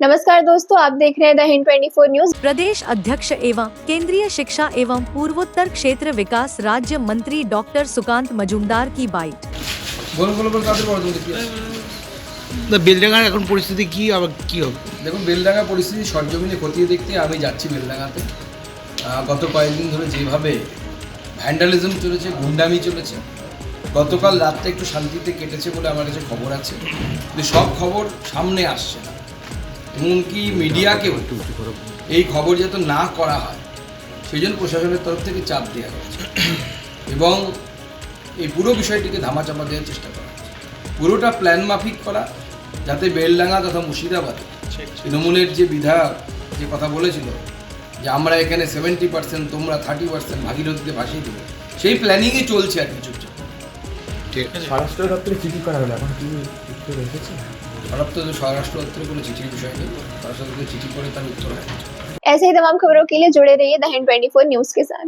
नमस्कार दोस्तों, आप देख रहे हैं द हिंद 24 न्यूज। प्रदेश अध्यक्ष एवं केंद्रीय शिक्षा एवं पूर्वोत्तर क्षेत्र विकास राज्य मंत्री डॉक्टर सुकांत मजूमदार की बाइट। বেলডাঙ্গার এখন পরিস্থিতি কি আবার কি হবে? দেখুন, বেলডাঙ্গা পরিস্থিতি সরজমিনে খতিয়ে দেখতে আমি যাচ্ছি বেলডাঙ্গাতে। গত কয়েকদিন ধরে যেভাবে ভ্যান্ডালিজম চলেছে, গুন্ডামি চলেছে, গতকাল রাতটা একটু শান্তিতে কেটেছে বলে আমার কাছে খবর আছে, কিন্তু সব খবর সামনে আসছে না। এমনকি মিডিয়াকেও এই খবর যাতে না করা হয় সেই জন্য প্রশাসনের তরফ থেকে চাপ দেওয়া হয়েছে এবং এই পুরো বিষয়টিকে ধামাচাপা দেওয়ার চেষ্টা করা হচ্ছে। পুরোটা প্ল্যান মাফিক করা, যাতে বেলডাঙ্গা তথা মুর্শিদাবাদে তৃণমূলের যে বিধায়ক যে কথা বলেছিল যে আমরা এখানে 70%, তোমরা 30% ভাগীরথীতে ভাসিয়ে দেবো, সেই প্ল্যানিংই চলছে আর কিছু। স্বরাষ্ট্র দপ্তরে চিঠি করা হলো, এখন কি উত্তর এসেছে? স্বরাষ্ট্র দপ্তরে কোনো চিঠির বিষয় নেই, স্বরাষ্ট্র দপ্তরে চিঠি করে তার উত্তর হয়। ऐसे ही तमाम खबरों के लिए जुड़े रहिए द हिंद 24 न्यूज के साथ।